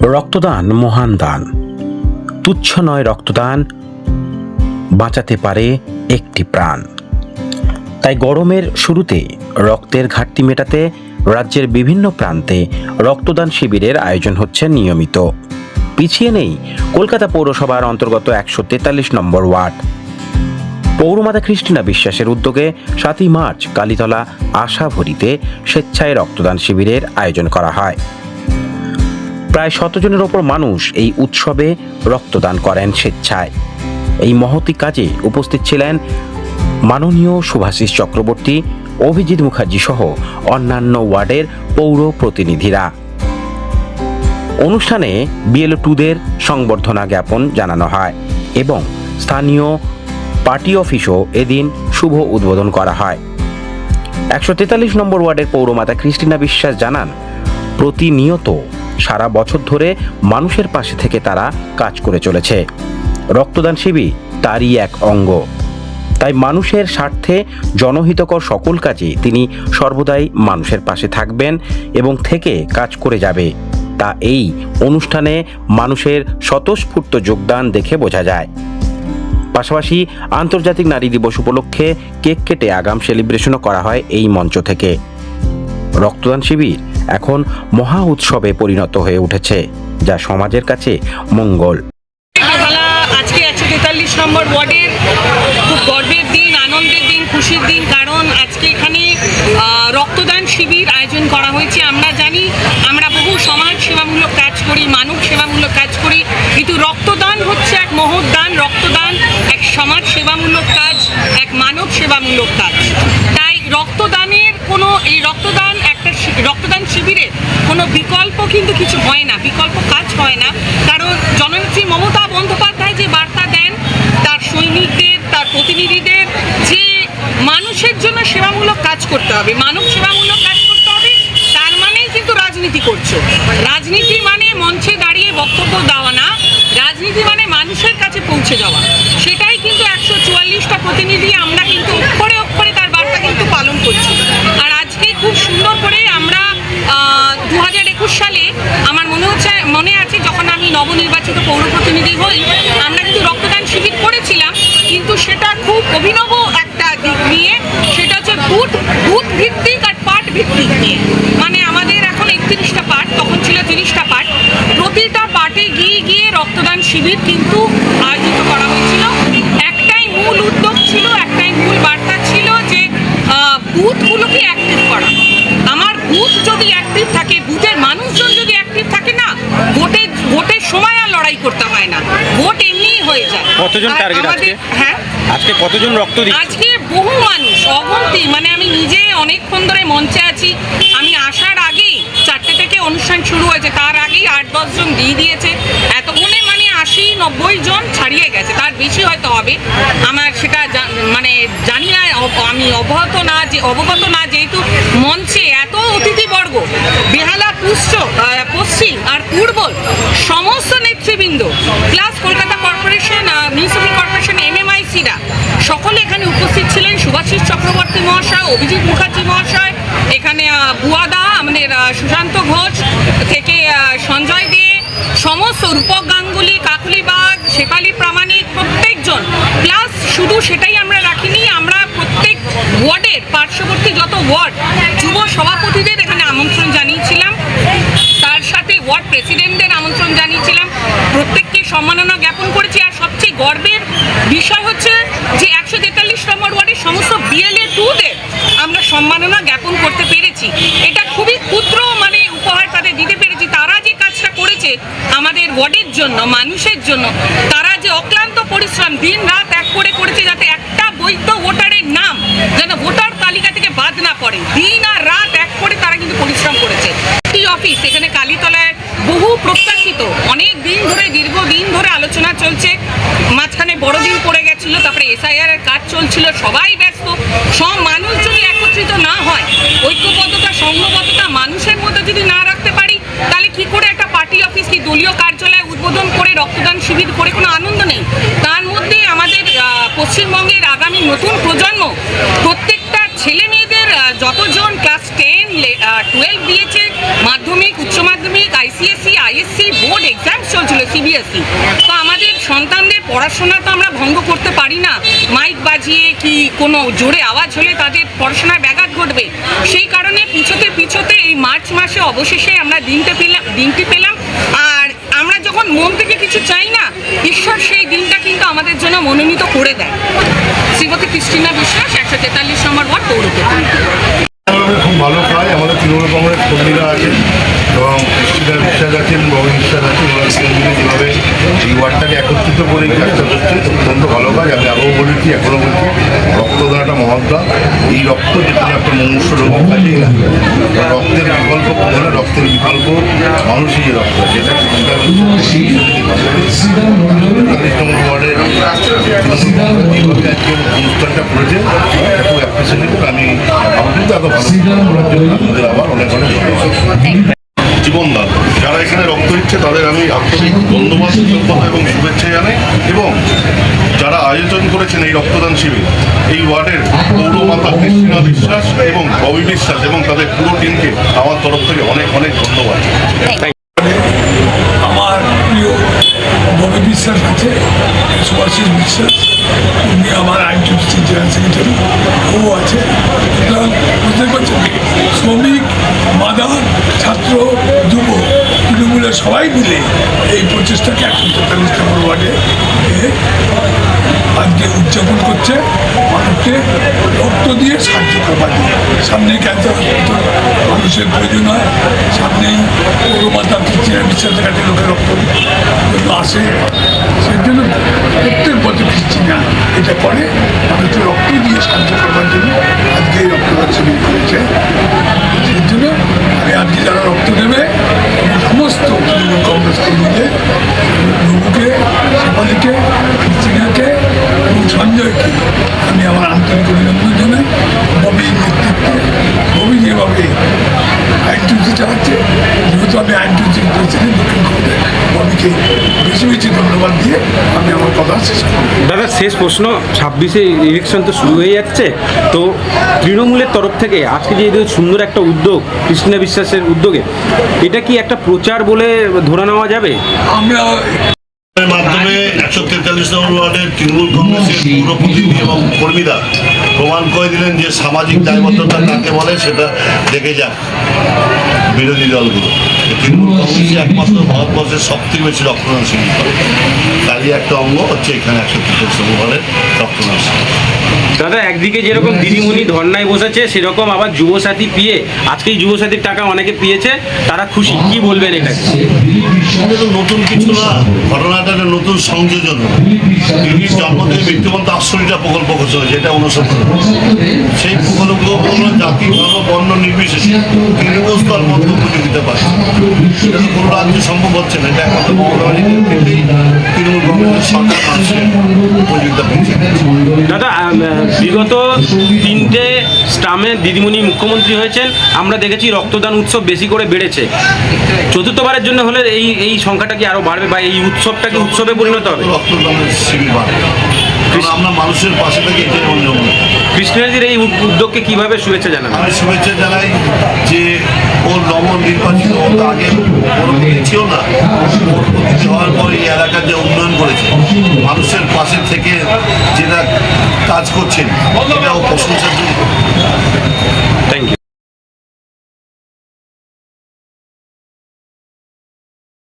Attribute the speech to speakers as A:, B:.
A: রক্তদান মহান দান। তুচ্ছ নয় রক্তদান, বাঁচাতে পারে একটি প্রাণ। তাই গরমের শুরুতে রক্তের ঘাটতি মেটাতে রাজ্যের বিভিন্ন প্রান্তে রক্তদান শিবিরের আয়োজন হচ্ছে নিয়মিত। পিছিয়ে নেই কলকাতা পৌরসভার অন্তর্গত 143 নম্বর ওয়ার্ড। পৌরমাতা ক্রিস্টিনা বিশ্বাসের উদ্যোগে 7ই মার্চ কালীতলা আশাভরিতে স্বেচ্ছায় রক্তদান শিবিরের আয়োজন করা হয়। প্রায় 100 জনের ওপর মানুষ এই উৎসবে রক্তদান করেন স্বেচ্ছায়। এই মহতি কাজে উপস্থিত ছিলেন মাননীয় শুভাশিস চক্রবর্তী, অভিজিৎ মুখার্জি সহ অন্যান্য ওয়ার্ডের পৌর প্রতিনিধিরা। অনুষ্ঠানে BLO 2দের সংবর্ধনা জ্ঞাপন জানানো হয় এবং স্থানীয় পার্টি অফিসও এদিন শুভ উদ্বোধন করা হয়। 143 নম্বর ওয়ার্ডের পৌরমাতা ক্রিস্টিনা বিশ্বাস জানান, প্রতিনিয়ত সারা বছর ধরে মানুষের পাশে থেকে তারা কাজ করে চলেছে। রক্তদান শিবির তারই এক অঙ্গ। তাই মানুষের স্বার্থে জনহিতকর সকল কাজে তিনি সর্বদাই মানুষের পাশে থাকবেন এবং থেকে কাজ করে যাবে। তা এই অনুষ্ঠানে মানুষের স্বতঃস্ফূর্ত যোগদান দেখে বোঝা যায়। পাশাপাশি আন্তর্জাতিক নারী দিবস উপলক্ষে কেক কেটে আগাম সেলিব্রেশনও করা হয় এই মঞ্চ থেকে। রক্তদান শিবির এখন মহা উৎসবে পরিণত হয়ে উঠেছে, যা সমাজের কাছে মঙ্গল।
B: আজকে 143 নম্বর ওয়ার্ডের খুব গর্বের দিন, আনন্দের দিন, খুশির দিন, কারণ আজকে এখানে রক্তদান শিবির আয়োজন করা হয়েছে। আমরা জানি আমরা বহু সমাজ সেবামূলক কাজ করি, মানব সেবামূলক কাজ করি, কিন্তু রক্তদান হচ্ছে এক মহৎ দান। রক্তদান এক সমাজ সেবামূলক কাজ, এক মানব সেবামূলক কাজ। তাই রক্তদানের এই রক্তদান শিবিরের কোনো বিকল্প কিন্তু কিছু হয় না, বিকল্প কাজ হয় না। কারণ জননেত্রী মমতা বন্দ্যোপাধ্যায় যে বার্তা দেন তার সৈনিকদের, তার প্রতিনিধিদের, যে মানুষের জন্য সেবামূলক কাজ করতে হবে, মানব সেবামূলক কাজ করতে হবে, তার মানেই কিন্তু রাজনীতি করছো। রাজনীতি মানে মঞ্চে দাঁড়িয়ে বক্তব্য দেওয়া না, রাজনীতি মানে মানুষের কাছে পৌঁছে যাওয়া। সেটাই কিন্তু 144টা প্রতিনিধি আমরা কিন্তু অক্ষরে অক্ষরে তার বার্তা কিন্তু পালন করছি। আর আজকে খুব সুন্দর করে আমরা 2021 সালে আমার মনে আছে যখন আমি নবনির্বাচিত পৌর প্রতিনিধি হই, আমরা কিন্তু রক্তদান শিবির করেছিলাম, কিন্তু সেটা খুব অভিনব একটা দিক নিয়ে, সেটা হচ্ছে বুথ ভিত্তিক আর পার্ট ভিত্তিক নিয়ে। মানে আমাদের এখন 31টা পার্ট, তখন ছিল 30টা পার্ট। প্রতিটা পার্টে গিয়ে রক্তদান শিবির কিন্তু আয়োজিত করা হয়েছিল। একটাই মূল উদ্যোগ ছিল, একটাই মূল বার্তা ছিল যে বুথগুলোকে অ্যাক্টিভ করা। আমার বুথ যদি অ্যাক্টিভ থাকে, বুথের মানুষজন যদি অ্যাক্টিভ থাকে না, ভোটের সময় আর লড়াই করতে হয় না, ভোট এমনিই হয়ে যায়।
C: কতজন টার্গেট আজকে?
B: হ্যাঁ,
C: আজকে কতজন রক্ত দিচ্ছে?
B: আজকে বহু মানুষ, অগন্তি। মানে আমি নিজে অনেকক্ষণ ধরে মঞ্চে আছি, আমি আসার আগেই 4টে থেকে অনুষ্ঠান শুরু হয়েছে, তার আগেই 8-10 জন দিয়ে দিয়েছে। এতক্ষণে মানে 80-90 জন ছাড়িয়ে গেছে, তার বেশি হয়তো হবে। আমার সেটা মানে জানি না, আমি অবগত না, যেহেতু মঞ্চে এত অতিথিবর্গ, বেহালা পশ্চিম আর পূর্ব সমস্ত নেতৃবৃন্দ, plus Kolkata corporation, municipal corporation, MMIC-রা সকলে এখানে উপস্থিত ছিলেন। শুভাশিস চক্রবর্তী মহাশয়, অভিজিৎ মুখার্জি মহাশয়, এখানে বুয়াদা, আমাদের সুশান্ত ঘোষ থেকে সঞ্জয় দে, সমস্ত রূপক গাঙ্গুলি, কাকুলি বাগ, শেফালি প্রামাণিক, প্রত্যেকজন। প্লাস শুধু সেটাই আমরা রাখিনি, আমরা প্রত্যেক ওয়ার্ডের পার্শ্ববর্তী যত ওয়ার্ড যুব সভাপতিদের এখানে আমন্ত্রণ জানিয়েছিলাম, তার সাথে ওয়ার্ড প্রেসিডেন্টদের আমন্ত্রণ জানিয়েছিলাম, প্রত্যেককে সম্মাননা জ্ঞাপন করেছি। আর সবচেয়ে গর্বের বিষয় হচ্ছে যে 143 নম্বর ওয়ার্ডের সমস্ত BLO 2দের আমরা সম্মাননা জ্ঞাপন করতে পেরেছি। এটা খুবই ক্ষুদ্র মানে উপহার তাদের দিতে পেরেছি। তারা যে কাজটা করেছে আমাদের ওয়ার্ডের জন্য, মানুষের জন্য, তারা যে অক্লান্ত পরিশ্রম দিন রাত এক করে করেছে, যাতে একটা বৈধ ভোটারের নাম যেন ভোটার তালিকা থেকে বাদ না পড়ে, দিন আর রাত এক করে তারা কিন্তু পরিশ্রম করেছে। অফিস এখানে কালীতলায় বহু প্রত্যাশিত, অনেক দিন ধরে, দীর্ঘদিন ধরে আলোচনা চলছে। মাঝখানে বড়দিন পড়ে গেছিল, তারপরে SIR এর কাজ চলছিল, সবাই ব্যস্ত। সব মানুষ যদি একত্রিত না হয়, ঐক্যবদ্ধতা, সংঘবদ্ধতা মানুষের মধ্যে যদি না রাখতে পারি, তাহলে কি করে একটা পার্টি অফিস কি দলীয় কার্যালয় উদ্বোধন করে রক্তদান শিবির করে কোনো আনন্দ নেই। তার মধ্যে আমাদের পশ্চিমবঙ্গের আগামী নতুন প্রজন্ম, প্রত্যেকটা ছেলে মেয়েদের যতজন ক্লাস 10, 12 দিয়েছে, মাধ্যমিক, উচ্চ মাধ্যমিক, ICSE, ISC, বোর্ড এক্সাম চলছিল সিবিএসই, তো আমাদের সন্তানদের পড়াশোনা তো আমরা ভঙ্গ করতে পারি না। মাইক বাজিয়ে কি কোনো জোরে আওয়াজ হলে তাদের পড়াশোনায় ব্যাঘাত ঘটবে। সেই কারণে পিছোতে এই মার্চ মাসে অবশেষে আমরা দিনটি পেলাম। আর আমরা যখন মন থেকে কিছু চাই না, ঈশ্বর সেই দিনটা কিন্তু আমাদের জন্য মনোনীত করে দেয়। শ্রীমতী ক্রিস্টিনা বিশ্বাস, 143 নম্বর ওয়ার্ড পৌরপ্রধান।
D: খুব ভালো কাজ। আমাদের তৃণমূল কংগ্রেস কর্মীরা আছেন এবং ক্রিস্টিনা বিশ্বাস আছেন, ববি বিশ্বাস আছেন, ওরা তিনজনে যেভাবে এই ওয়ার্ডটাকে একত্রিত করে কাজটা করছে অত্যন্ত ভালো কাজ। আমি আগেও বলেছি, এখনও বলছি, রক্তদান একটা মহৎদান। এই রক্ত যেখানে একটা মনুষ্য রোগী কাজেই না, রক্তের বিকল্প হলে রক্তের বিকল্প মানুষই যে রক্ত, যেটা নম্বর ওয়ার্ডের অনুষ্ঠানটা করেছে খুব অ্যাপ্রিসিয়েটেবল। আমি কিন্তু এত ভালো আপনাদের আবার অনেক অনেক জীবনদান যারা এখানে রক্ত দিচ্ছে তাদের আমি আন্তরিক ধন্যবাদ, কৃতজ্ঞতা এবং শুভেচ্ছা জানাই। এবং যারা আয়োজন করেছেন এই রক্তদান শিবির, এই ওয়ার্ডের পৌরমাতা ক্রিস্টিনা বিশ্বাস এবং ববি বিশ্বাস এবং তাদের পুরো টিমকে আমার তরফ থেকে অনেক অনেক ধন্যবাদ।
E: আমার প্রিয় ববি বিশ্বাস আছে, সুভাষিস বিশ্বাস, উনি আমার আইনটিউসি জেনারেল সেক্রেটারি, ও আছে। সুতরাং বুঝতে পারছেন, শ্রমিক, মাদার, ছাত্র, যুব, তৃণমূলের সবাই মিলে এই প্রচেষ্টাকে 143 নম্বর ওয়ার্ডে আজকে উদযাপন করছে। মানুষকে রক্ত দিয়ে সাহায্য করবার জন্য। সামনেই ক্যান্সার হসপিটাল, মানুষের প্রয়োজন হয়, সামনেই পৌরমাতা ক্রিস্টিনা বিশ্বাসের কাছে লোকের রক্ত আসে। সেই জন্য প্রত্যেক বছর ক্রিস্টিনা এটা করে, মানুষের রক্ত দিয়ে সাহায্য করবার জন্য আজকে এই রক্তদান শিবির করেছে। সেই জন্য আমি আজকে যারা রক্ত দেবে সমস্ত তৃণমূল কংগ্রেস কর্মীদের, নবুকে, শেফালিকে, ক্রিস্টিনাকে এবং সঞ্জয়কে আমি আমার আন্তরিক অভিনন্দন জানাই। ববির নেতৃত্বে, ববি যেভাবে আইনটিউসি চালাচ্ছে, যেহেতু আমি আইনটিউসির প্রেসিডেন্ট দক্ষিণ কংগ্রেস, ববিকে বেশি বেশি ধন্যবাদ দিয়ে আমি আমার কথা শেষ করব।
C: দাদা, শেষ প্রশ্ন, 26-এ ইলেকশন তো শুরু হয়ে যাচ্ছে, তো তৃণমূলের তরফ থেকে আজকে যে এই সুন্দর একটা উদ্যোগ ক্রিস্টিনা বিশ্বাসের উদ্যোগে, এটা কি একটা প্রচার বলে ধরে নেওয়া যাবে?
E: আমরা
D: মাধ্যমে 143 নম্বর ওয়ার্ডের তৃণমূল কংগ্রেসের পৌর প্রতিনিধি এবং কর্মীরা প্রমাণ করে দিলেন যে সামাজিক দায়বদ্ধতা কাকে বলে সেটা দেখে যাক বিরোধী দলগুলো। তৃণমূল কংগ্রেসই একমাত্র ভারতবর্ষের সবথেকে বেশি রক্তদান শিবির করে, তারই একটা অঙ্গ হচ্ছে এখানে 143 নম্বর ওয়ার্ডের রক্তদান শিবির।
C: দাদা, একদিকে যেরকম দিদিমণি ধর্নায় বসেছে, সেরকম আবার যুবসাথী পেয়ে, আজকে এই যুবসাথীর টাকা অনেকে পেয়েছে, তারা খুশি, কি বলবেন এটা?
D: এটা তো নতুন কিছু না, ঘটনাটা একটা নতুন সংযোজন। দিদির জন্মদিন মৃত্যুবন্ত আশ্রয়টা প্রকল্প ঘোষণা, যেটা অনুসন্ধান সেই প্রকল্পগুলো জাতি, ধর্ম, বর্ণ নির্বিশেষে তৃণমূল স্তর মধ্যে উপযোগিতা পায়। এটা তো কোনো রাজ্যে সম্ভব হচ্ছে না, এটা একমাত্র মমতাবাড়ির নেতৃত্বেই তৃণমূল কংগ্রেসের সরকার মানুষের উপযোগিতা পেয়েছে।
C: দাদা, বিগত 3টে স্টামে দিদিমণি মুখ্যমন্ত্রী হয়েছেন, আমরা দেখেছি রক্তদান উৎসব বেশি করে বেড়েছে। চতুর্থবারের জন্য হলে এই সংখ্যাটা কি আরো বাড়বে, বা এই উৎসবটা কি উৎসবে পরিণত হবে?
D: রক্তদানের শিবির বাড়বে, কারণ আমরা মানুষের পাশে থেকে এটাই মনে হয়।
C: কৃষ্ণাজির এই উদ্যোগকে কিভাবে শুভেচ্ছা জানাবেন?
D: আমি শুভেচ্ছা জানাই যে ওর নবনির্বাচিত, ওর তো আগে পৌরপ্রতিনিধি ছিল না, পৌরপ্রতিনিধি হওয়ার পর এই এলাকার যে উন্নয়ন করেছে, মানুষের পাশে থেকে যেটা কাজ করছেন, এটা ও প্রশংসার জন্য।